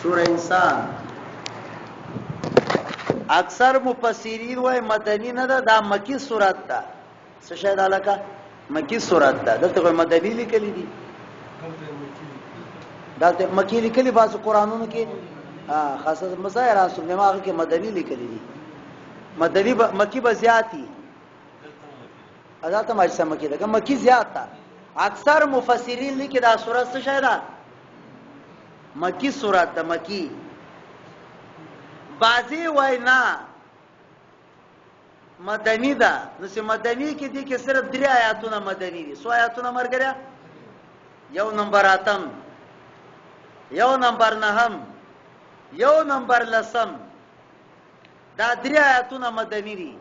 سورہ انسان اکثر مفسرین وای مدنی نه ده دا مکی سورت ده څه شاید علاقه مکی سورت ده دلته مدنی لیکلی دي دلته مکی لیکلی بعض قرانونو کې خاصه مظاهر رسول دماغ کې مدنی لیکلی دي مدنی مکی به زیاتی اذاته ماجسه مکی ده مکی زیات ده اکثر مفسرین لیکي دا سورت څه شاید ده مکی سورت ده مکی بعضی وای نه مدنی ده نو چې مدنی کې دي کې صرف 3 آیاتونه مدنی دي سو آیاتونه مرګریا یو نمبر اتم یو نمبر نهم یو نمبر لسم دا 3 آیاتونه مدنی دي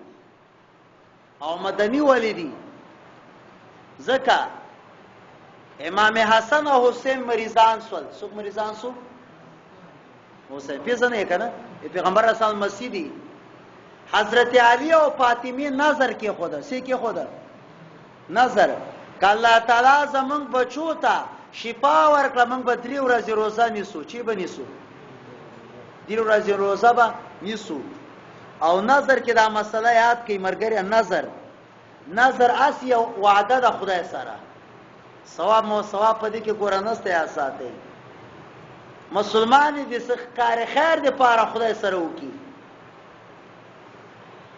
او مدنی ولی دي ځکه امام حسن او حسین مریضان سول څوک مریضان سو حسین پیژنې کنه پیغمبر رسول مسیدی حضرت علی او فاطمه نظر کې خدا سې کې خدا نظر کله تعالی زمون بچو ته شفا ورکړه موږ به 3 ورځې روزه نیسو چی به نیسو 3 ورځې روزه به نیسو او نظر کې دا مسله یاد کړئ مرګره نظر اسی وعده د خدای سره ثواب مو ثواب پدې کې ګورنسته یا ساتي مسلمان دې څخه کار خیر دې پاره خدای سره وکي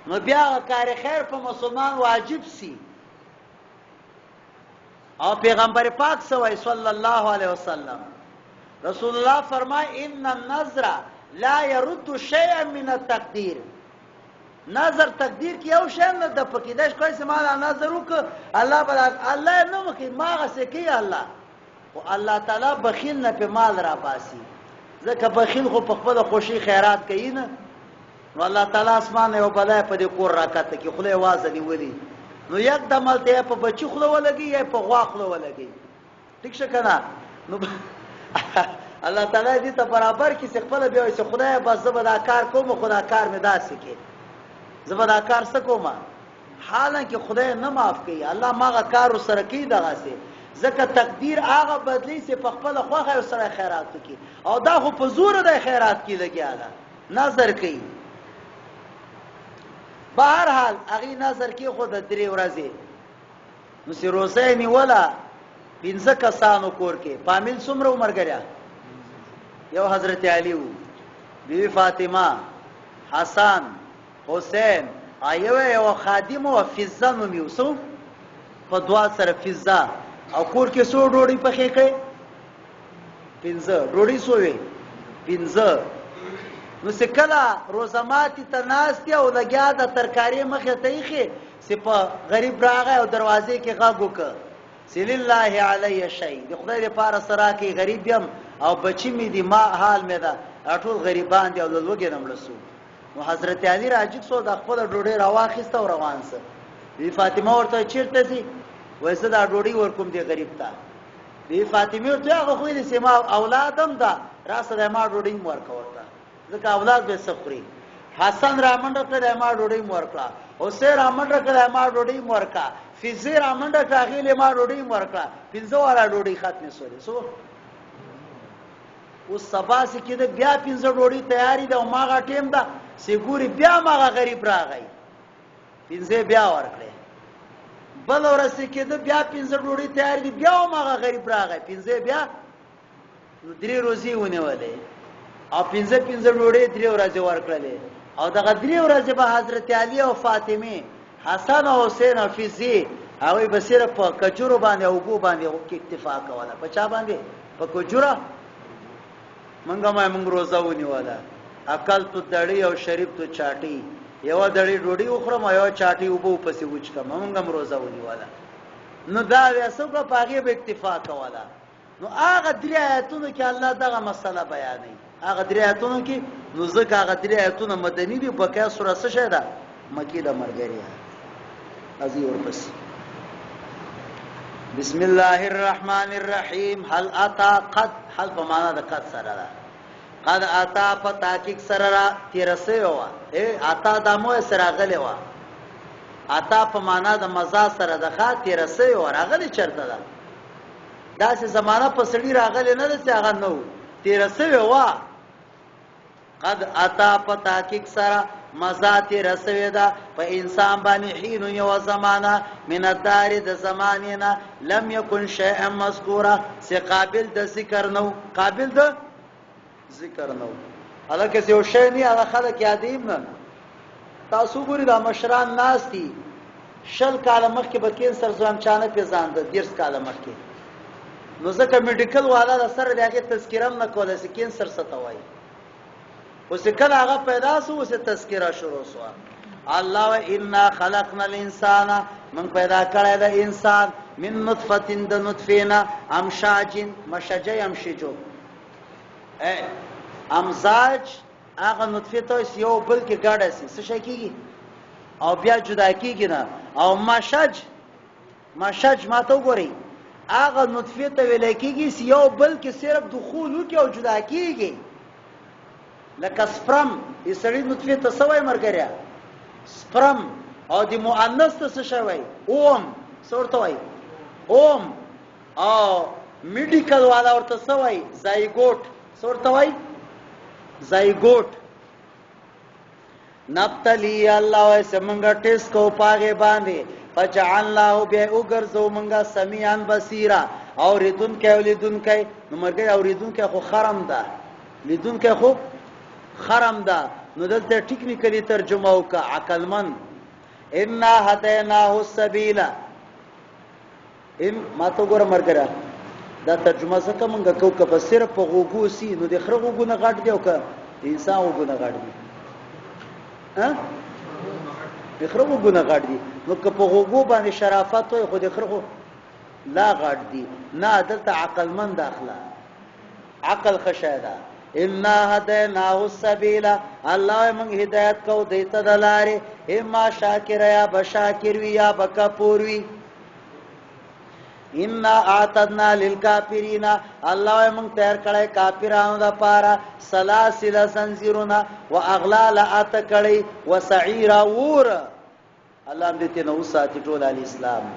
نو بیا کار خیر په مسلمان واجب سي او پیغمبر پاک صلی الله علیه وسلم رسول الله فرمای ان النظر لا يرد شيئا من التقدير نظر تقدیر کې یو شی نه د پکیدش کوي سمال نظر وک الله بل الله نو مخې ماغه سکی الله او الله تعالی بخیل نه په مال را باسي ځکه بخیل خو په خپل خوشي خیرات کوي نه نو الله تعالی اسمان یو بلای په دې کور راکته کې خله واز نیولې نو یک د ملته په بچی خله ولګي یا په غوا خله ولګي ټیک شکنه نو الله تعالی دې ته برابر کې خپل بیا چې خدای بس زبدا کار کوم خدا کار مې داسې کې زبدا کار سکوما حالانکه خدای نه معاف کوي الله ماغه کار سره کوي دغه سي ځکه تقدیر هغه بدلی سي په خپل خوخه سره خیرات کوي او دا خو په زور د خیرات کې لګیاله نظر کوي بهر حال هغه نظر کې خو د 3 ورځې نو سي روزه نیولا 15 کسانو کور کې فامیل څومره عمر غړیا یو حضرت علی وو بیبي فاطمه حسن حسین ایوه یو خادم او فضا نوم یوسف په دوا سره فضا او کور کې سو ډوډۍ پخې کړي 15 ډوډۍ سوې 15 نو سکلا روزماتي تناستي او لګیا د ترکاری مخه تېخي سپه غریب راغی او دروازې کې غاګ وکړ سل الله علی شی د خدای لپاره سره کې غریب يم او بچی می دي ما حال مې دا ټول غریبان دي او لوګې نملسو نو حضرت علی راجک سو د خپل ډوډۍ راواخسته او روان سه بی فاطمه ورته چیرته دي وایسه دا ډوډۍ ورکوم دی غریب ته بی فاطمه ورته هغه خو دې سما اولادم دا راسه د ما ډوډۍ ورکا ورته ځکه اولاد به سفري حسن رامنډه ته ما ډوډۍ ورکړه حسین رامنډه ته ما ډوډۍ ورکړه فیض رامنډه ته غیله ما ډوډۍ ورکړه 15 والا ډوډۍ ختمه سوري سو او سبا سي کې د بیا 15 ډوډۍ تیاری ده او ماغه ټیم ده سګوري بیا ماغه غریب راغی 15 بیا ورکړي بل ورسې کې د بیا 15 ډوډۍ تیاری دي بیا ماغه غریب راغی 15 بیا نو 3 ورځې ونیولې او 15 ډوډۍ 3 ورځې ورکړلې او دغه 3 ورځې به حضرت علی او فاطمه حسن او حسین او فیضی هغه به صرف په کجورو باندې او بو باندې اکتفا کوله په چا باندې په کجوره منګه روزه ونیواله عقل تو دړی او شریف تو چاټي یو دړی ډوډۍ وخورم یو چاټي وبو پسې وچکم منګه روزه ونیواله نو دا وسو په پاغه به اکتفا کوله نو هغه 3 آیاتونو کې الله دغه مسله بیانوي هغه 3 آیاتونو کې نو ځکه هغه 3 آیاتونه مدني دي په کې سورہ څه شه ده مکی ده مرګریا ازي ورپس بسم الله الرحمن الرحیم هل اتا قد هل په معنا د قد سره ده قد اتا په تحقیق سره را تیرسه وا اتا د مو سره غلې وا اتا په معنا د مزه سره د خا تیرسه وا راغلي چرته ده دا چې زمانہ په سړی راغلی نه ده چې هغه نو 1300 وا قد اتا پتا کیک سرا مزات رسوی دا په انسان باندې حين یو زمانہ من الدار د زمانینا لم یکن شیئا مذکورا سی قابل د ذکر نو قابل د ذکر نو الکه یو شی نه هغه خلک یادیم نه تاسو ګورئ دا مشران ناس دي شل کاله مخکې به کینسر ځوان چانه پیژاند دیرس کاله مخکې نو ځکه میډیکل والا د سره دغه تذکرم نه کوله چې کینسر څه ته وایي اوس کله هغه پیدا سو اوس تذکرہ شروع شو الله و انا خلقنا الانسان من پیدا کړی د انسان من نطفه د نطفینا امشاج مشج یمشجو امزاج هغه نطفه ته یو بل کې ګاډه سي څه شي کیږي او بیا جدا کیږي نه او مشج ماته وګورئ هغه نطفه ته ویل کیږي یو بل کې صرف دخول وکي او جدا کیږي لکه سپرم یې سړی نطفه ته سوای مرګریا سپرم او د مؤنث ته څه شوی اوم څورته وای اوم او میډیکل والا ورته سوای زایګوټ څورته وای زایګوټ نبتلی الله وای سمنګ ټیس کو پاګه باندې فجعلناه بیا وګرځو منګه سمیعا بصیرا او ریدون کې ولیدون کې نو مرګ او ریدون کې خو خرم ده لیدون کې خو خرم ده نو دلته ټیکنیکلی ترجمه وکا عقلمن ان هدیناه السبیل ان ما تو ګور مرګره دا ترجمه څه کومه کو که صرف په غوګو سي نو د خره غوګو نه غټ دی او که انسان غوګو نه غټ دی ها د خره غوګو نه غټ دی نو که په غوګو باندې شرافت وي خو د خره لا غټ دی نه دلته عقلمن داخله عقل خشاده ان هدیناه السبیل الله من هدایت کو دیت دلاره اما شاکر یا بشاکر وی یا بکفور وی ان اعتدنا للکافرین الله من تیار کړه کافرانو د پاره سلاسل سنزیرنا واغلال اتکړی وسعیر ور الله دې ته نو ساتي ټول الاسلام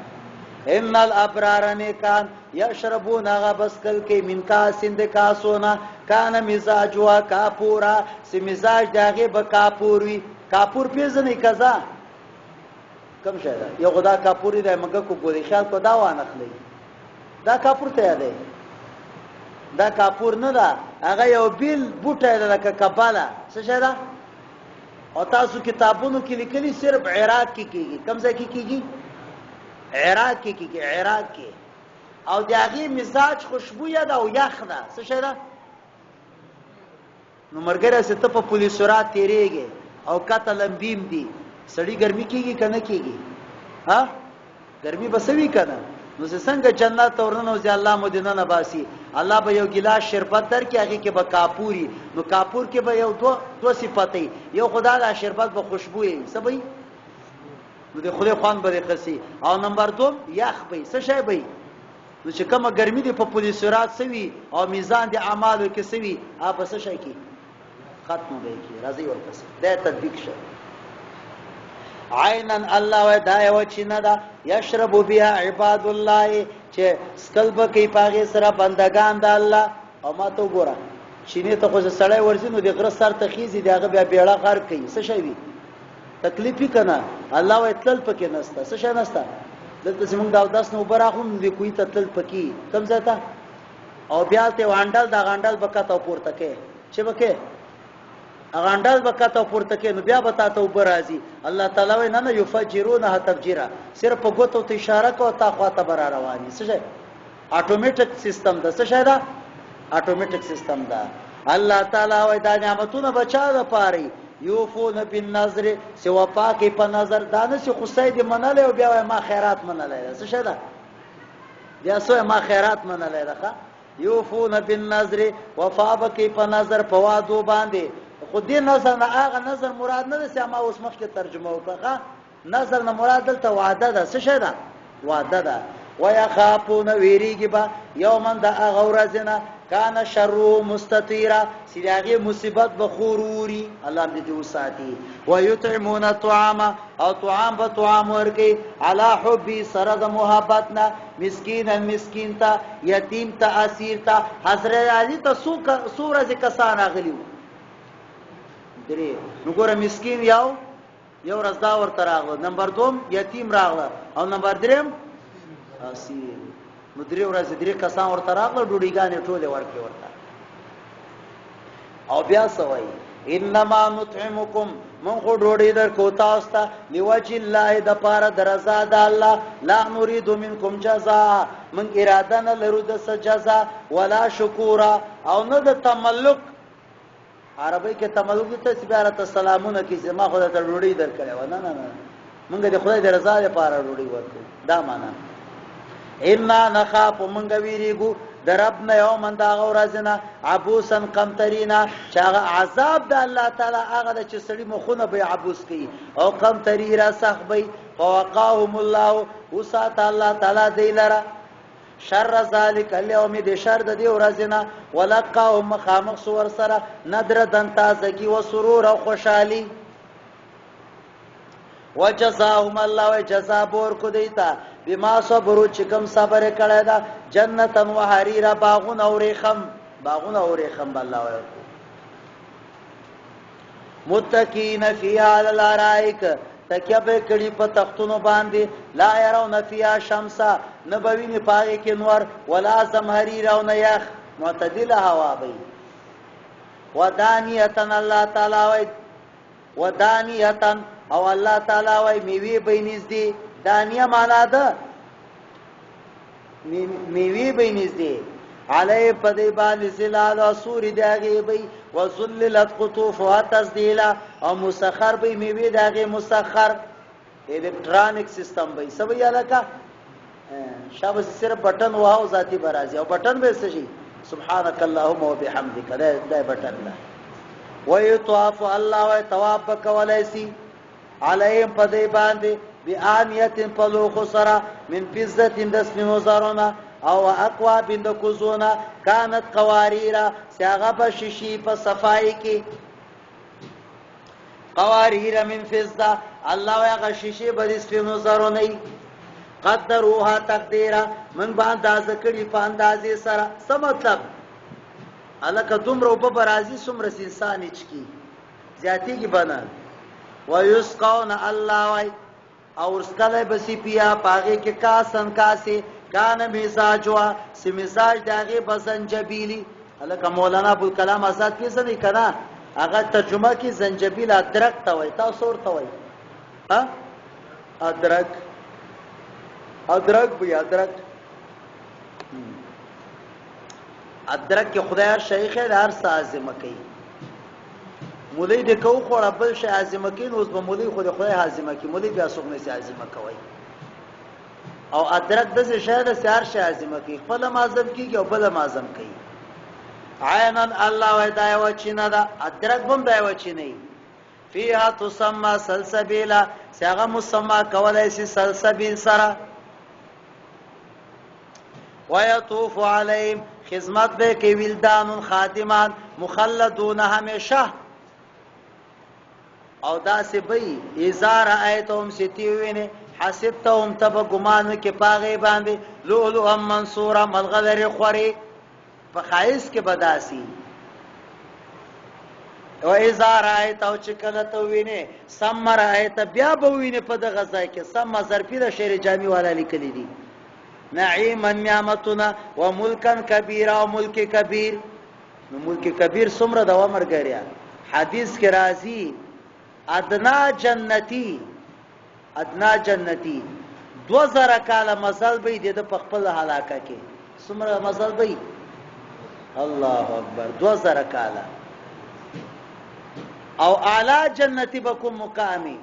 ان الابرار نیکان یشربون غبسکل کې من کاسند کاسونا کان مزاجوا کاپورا سی مزاج داغه به کاپوری کاپور پیژنې کزا کم شه یو خدا کاپوری د مګه کو ګوري خیال کو دا وانخلی دا کاپور ته دی دا کاپور نه دا هغه یو بیل بوټه ده لکه کباله څه شه دا او تاسو کتابونو کې لیکلي صرف عراق کې کیږي کم ځای کې کیږي عراق کې کیږي عراق کې او داغه مزاج خوشبویا ده او یخ ده څه شه ده نو مرګره ست په پولیسورات تیریږي او کته لمبیم دي سړی ګرمي کیږي کنه کیږي ها ګرمي بسوي کنه نو څنګه جنت ورننه او الله مدینه نه باسي الله به یو ګلاس شربت در کې هغه کې به کاپوري نو کاپور کې به یو دو صفاتي یو خدای دا شربت به خوشبوئی سبي نو د خدای خوان به خسي او نمبر 2 یخ به څه شي به نو چې کومه ګرمي دی په پولیسورات سوي او میزان د اعمالو کې سوي اپ څه شي کې ختم به کی راضی ورپس دا تطبیق شه عینا الله و دای و چینه دا یشرب بها عباد الله چې سکلب کې پاغه سره بندگان د الله او ما ته وګوره چینه ته خو سړی ورځي نو د غره سر ته خيزي دغه بیا بیړه غر کوي څه شي وي تکلیفي کنه الله و تل پکې نسته څه شي نسته دلته زمونږ دا داس نو براخون دی کوی ته تل پکې کم ځاته او بیا ته وانډل دا غانډل بکته پورته کې چې بکې اغانداز بکاته پورته کې نو بیا بتا ته وبرازي الله تعالی و نه یفجرونه تفجیرا صرف په ګوتو ته اشاره کو تا خواته بر رواني څه شي اتوماتیک سیستم ده څه شي ده اتوماتیک سیستم ده الله تعالی و دا نعمتونه بچا ده پاري یوفون بالنظر سوا پاکي په نظر دانه سي خصید مناله او بیا ما خیرات مناله څه شي ده بیا سو ما خیرات مناله ده یوفون بالنظر وفابکی په نظر په وادو باندې خو دې نظر نه هغه نظر مراد نه ده چې ما اوس مخکې ترجمه وکړه نظر نه مراد دلته وعده ده څه شي ده وعده ده ويخافون ويريږي با یوما د هغه ورځې کان شر مستطیرا سیاغه مصیبت بخوروري الله دې وساتي ويطعمون الطعام او طعام به طعام ورکي على حب سرد محبتنا مسکین تا یتیم تا اسیر تا حضرت علی ته سورہ کسان اغلیو درې. نو ګوره مسکین یو ورځ دا ورته راغله، نمبر 2 یتیم راغله، او نمبر 3 اسیر. نو 3 ورځې 3 کسان ورته راغله، ډوډۍ ټولې ورکې ورته. او بیا سوای انما نطعمکم من خو ډوډۍ درکو تاسو ته لوجه الله د پاره درزا د الله، لا نريد منکم جزاء، من اراده نه لرو د سجزا ولا شکورا، او نه د تملک. عربی کې تملک ته سبحانه السلامونه کې چې ما خو ته ډوډۍ درکړې و. نه مونږ د خدای د رضا لپاره ډوډۍ ورکو، دا معنا. ان نخاف مونږ ویریګو دربنا یوم دا غورزنا عبوسن قمترینا، چې هغه عذاب د الله تعالی هغه چې سړی مخونه به عبوس کوي او قمتری را سخبي. فوقاهم الله، وسات الله تعالی دی لرا شر ذلک اليوم، د شر د دې ورځنا. ولقاهم مخامخ سور سره ندر دن تازگی و سرور او خوشحالی. وجزاهم الله جزا بور کو دیتا بما صبروا، چې کوم صبر کړی دا، جنتن و حریرا، باغون او ریخم الله ورکو. متکین فیها علی الارائک، تکیه به کړي په تختونو باندې، لا يرون فیها شمسا، نه به ویني پاغې کې نور، ولا زمهریر او نه یخ، معتدله هوا به. ودانیتن الله تعالی وای، ودانیتن او الله تعالی وای میوه به نږدې. دانیه معنا ده میوه به نږدې. علی پدې باندې زلال او سوري داغي به، وذللت قطوفها تذلیلا، او مسخر به میوه داغي مسخر. الکترونیک سیستم به سبي علاقه شابه صرف بٹن واه ذاتی برازي، او بٹن به څه شي سبحانك اللهم وبحمدك، دا بٹن ده. ويطاف الله ويتواب کولیسی علیهم پدې باندې بآنیت پلوخ سرا من فزة دسمنو زرنا، او اقوا بند کوزونا كانت قواریرا، سیاغه په شیشي په صفای کې. قواریر من فزة، الله هغه شیشي به دسمنو زرونه قدروها تقدیرا، من باندې اندازه کړي په اندازې سره. څه مطلب؟ الکه دومره په برازي څومره انسان چکی زیاتی کی بنا. ويسقون الله وای، او ورسکله بسی پیا پاغه کې کاسن کاسي، کان مزاجوا سی مزاج داغه بزنجبیلی. الکه مولانا ابوالکلام آزاد پیسه کنا هغه ترجمه کې زنجبیل ادرک ته وای، تاسو ورته وای ها ادرک به ادرک کې خدای شیخ هر سازمه کوي. مولوی د کو خو ربل شي عازمه کین، اوس به مولوی خو د خدای عازمه کی، مولوی بیا څوک نه سي عازمه کوي. او ادرک د څه شی د سار شي عازمه کی، خپل معظم کیږي او بل معظم کوي. عینن الله ودای و چینه دا ادرک هم دی و چینه. فیها تسمى سلسبیلا، څنګه مسما کولای شي سلسبیل سره. ويطوف عليهم، خدمت به کې ولدان خادمان مخلدون همیشه. او داسې به ازار ایتهم ستیوینه حسبتهم تب ګمان کې پاغه باندې لؤلؤ منصوره ملغلر خوري په خایس کې بداسي. او ازار ایت او چکله تو وینه سمر ایت بیا به وینه په دغه ځای کې سم ظرفي د شعر جامع والا لیکلي دي. نعیما نعمتنا وملکا کبیرا، او ملک کبیر. نو ملک کبیر څومره د عمر ګریا حدیث کې راځي. ادنا جنتی 2000 کاله مزل به د په خپل هلاکه کې. څومره مزل به؟ الله اکبر 2000 کاله. او اعلی جنتی به کوم مقامی،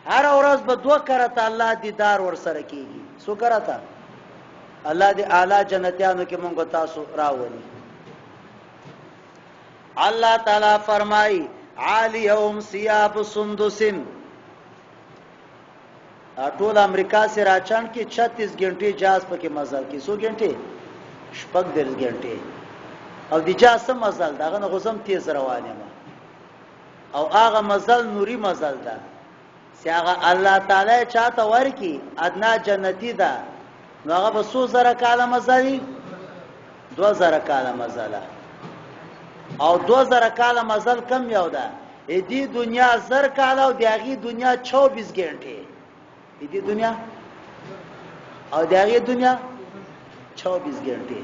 هر ورځ به 2 کرته الله دیدار ور سره کیږي. سو کرته الله دې اعلی جنتیانو کې مونږ تاسو راوړي. الله تعالی فرمایي عالیهم ثياب سندس، ټول امریکا سے راچان کې 36 غنټې جاز پکې مزل کې 100 غنټې شپږ درې غنټې. او د جاز سم مزل دغه غزم تیز روانه ما، او هغه مزل نوري مزل ده چې هغه الله تعالی چاته ورکی ادنا جنتی ده. نو هغه به 100 کاله مزل 2000 کاله مزل. او 2000 کاله مزل کم یو ده دې دنیا زر کاله او دغه دنیا 24 غنټه دې دنیا او دغه دنیا 24 غنټه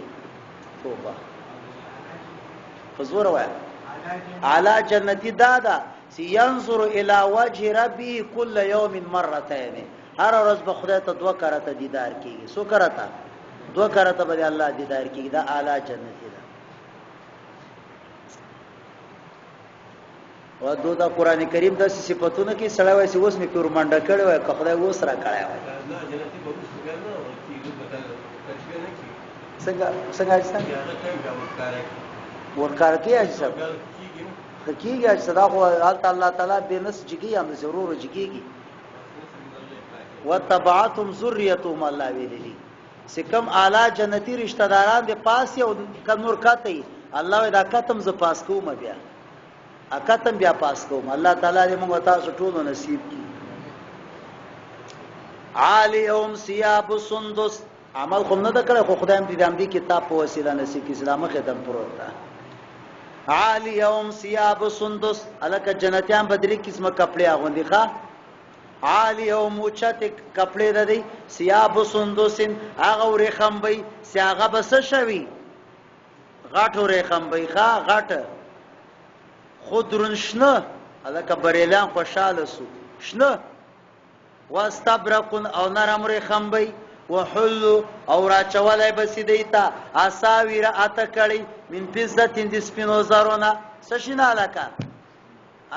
توبه فزور وای اعلی جنتی دادا سینظر الى وجه ربي كل يوم مرتين هر ورځ به خدای ته دوه کرته دیدار کیږي سو کرته دوه کرته به الله دیدار کیږي دا اعلی جنتی ده و دو دا قران کریم د صفاتونو کې سړی وایي اوس مې کور منډه کړي وای که خدای اوس را کړی وای څنګه ورکار کې اجازه حقیقي اجازه خو الله تعالی به نس جګي هم ضرور جګيږي وتبعتم ذريتهم الله ویلي سکم اعلی جنتی رشتہ داران دي پاس یو کنور کته الله دا کتم ز پاس کوم بیا اکتم بیا پاس کوم الله تعالی دې موږ تاسو ټول نصیب کړي عالیهم ثياب سندس عمل خو نه کړه خو خدایم دې دې کتاب په وسیله نصیب کړي اسلام خدمت پروت ده عالیهم ثياب سندس الک جنتیان بدري قسمه کپڑے اغوندي ښا عالیهم اوچت کپڑے ده دي ثياب سندسن هغه ورې خمبي سیاغه بس شوي غاټو رې خمبي ښا غاټ خضرن شنه الک بریلان خوشاله سو شنه واستبرقن او نرم رې خمبي وحلو او راچولای بسیدیتا اساویر اتکړی من فزتین د سپینو زرونه سشینه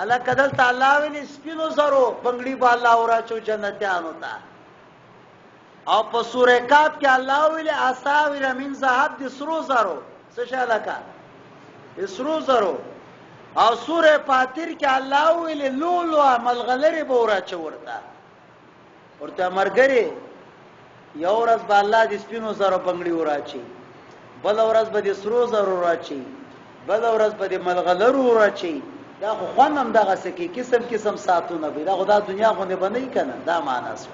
الک دل تعالی ویل سپینو زرو بنگړي با الله اوراچو جنتیانو ته او په سوره کاف کې الله ویل اساویر من ذهب د سرو زرو سشه الک سرو زرو او سوره فاتر کې الله ویل لولو ملغلری به اوراچو ورته مرګري یو ورځ به الله د سپینو زرو بنگړي وراچي بل ورځ به د سرو زرو وراچي بل ورځ به د ملغلرو وراچي دا خو خوانم دغه سکی قسم قسم ساتونه به دا خدای دنیا خو نه بنئ کنه دا معنا څه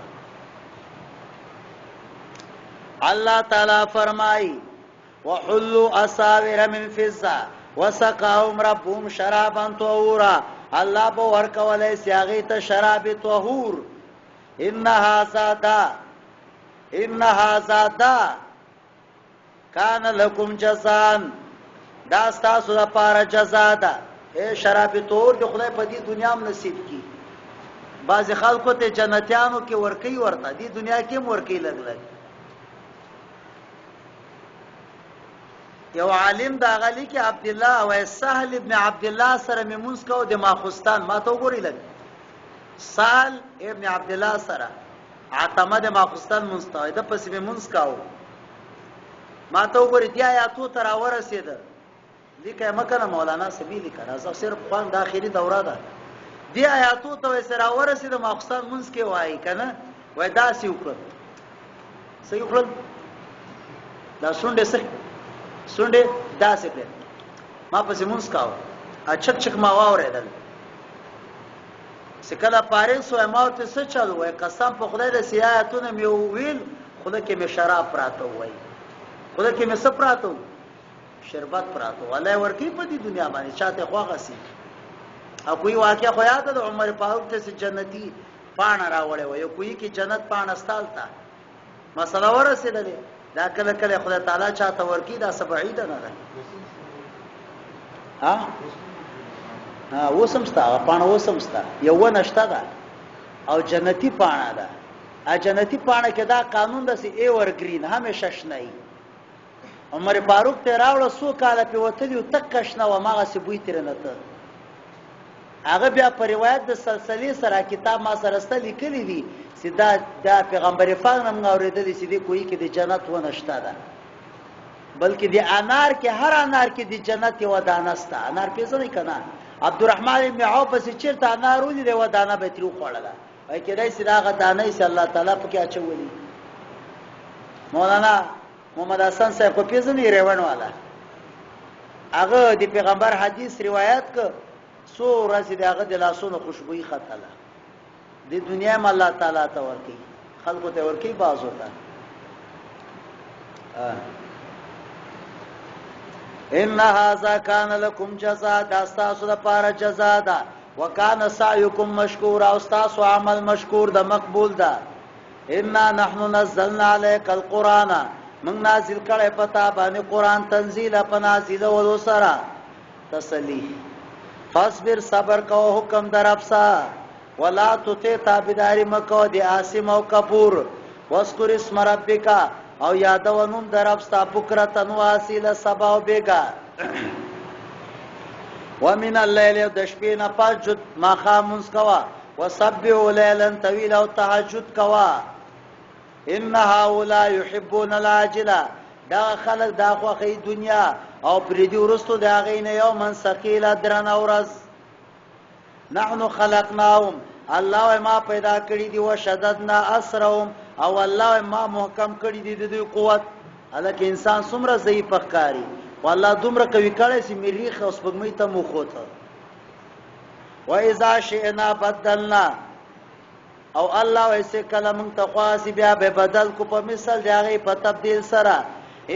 الله تعالی فرمای وحلوا اساور من فضه وسقاهم ربهم شرابا طهورا الله به ورکولای سیاغه ته شراب طهور ان هذا کان لکم جزاء دا تاسو لپاره جزاء ده اے شراب طهور د خدای په دې دنیا هم نصیب کی بعض خلکو ته جنتیانو کې ورکی ورته دې دنیا کې ورکی لګ یو عالم دا غلی کې عبد الله او سهل ابن عبد الله سره میمونس کو د ماخستان ما ته وګوري لګ سهل ابن عبد الله سره عتمه د ماخستان مستعده پس میمونس کاو ما ته وګوري دی آیاتو تر ورسېده لیکه مکنه مولانا سبیلی کړه زه صرف خوان د اخیری دوره ده دی آیاتو ته سره ورسېده ماخستان مونږ کې وای کنه وای دا سی وکړه صحیح وکړه دا شونډه سونډه داسې کړ ما پسې مونږ کاو اچک چک ما واورېدل سکله پاره سو ما ته څه چلو وای قسم په خدای د سیاحتونه مې ویل خدای کې مې شراب پراته وای خدای کې مې څه پراته شربت پراته ولای ورکی په دې دنیا باندې چاته خواغه سي او کوئی واقعیا خو یاد ده عمر فاروق ته جنتی پاڼه راوړې وای کوئی کې جنت پاڼه استالتا مسله ورسېدلې دا کله کله خدای تعالی چاته ورکی دا سبعید نه ده ها وسمستا پاڼه وسمستا یو نشته ده او جنتی پاڼه ده ا جنتی پاڼه کې دا قانون ده چې ایور گرین همیشه شنه عمر فاروق ته راوړل سو کاله په وتلی او تکښنه و ماغه سی بوی تر نه ته هغه بیا په روایت د سلسله سره کتاب ما سره ست لیکلی دي چې دا پیغمبر پاک نن اوریدلی چې دی کوی کې د جنت و نشته ده بلکې د انار کې هر انار کې د جنت یو دانه سته انار پیژنې کنه عبدالرحمن ابن عوف چې چیرته انار ولې د و دانه به ترو خوړله وای کېدای چې دا دانه چې الله تعالی پکې اچولې مولانا محمد حسن صاحب کو پیژنې ریوان والا هغه د پیغمبر حدیث روایت ک سو ورځې دغه د لاسونو خوشبوئی خطاله د دنیا م الله تعالی ته ورکی خلکو ته ورکی باز وتا ان هذا كان لكم جزاء داستا سود پار جزاء دا وکانه سعیکم مشکور او تاسو عمل مشکور د مقبول ده انا نحنو نزلنا علیک القرآن من نازل کړه پتا باندې قرآن تنزیل په نازل ولو سره تسلی فاصبر صبر کو حکم در افسا ولا تطع تابعداري مکو دی عاصم او کفور واذكر اسم ربک او یادونم در افسا بکرتن واسیل سبا او بیگا ومن الليل دشبین فجد ما خامنس کوا وسبح ليلا طويلا او تهجد کوا ان هؤلاء يحبون العاجله دا خلق دا خوخی دنیا او پریدی ورستو دا غین یومن ثقيلا درن اورز نحنو خلقناهم الله ما پیدا کړی دی او شددنا اسرهم او الله ما محکم کړی دی د قوت الکه انسان څومره ضعیف ښکاری والله دومره کوي کړی چې مریخ اوس پګمې ته مخوته و اذا شئنا بدلنا او الله ویسه کلم تخواسی بیا به بدل کو په مثال دیغه په تبديل سره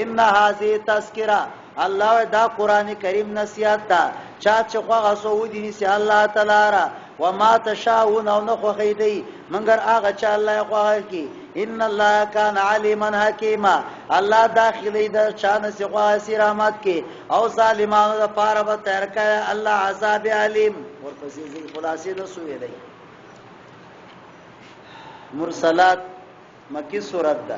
ان هذه تذکرہ الله دا قران کریم نصیحت دا چا چې خو سعودي سي الله تعالی را وما تشاؤون او نه خو خیدی منګر هغه چې الله خو کی ان الله کان علیما حکیما الله داخلي د شان سي خو رحمت کی او ظالمانو د پاره به تر کړه الله عذاب علیم ورپسې خلاصې د سوې دی مرسلات مکی سورت ده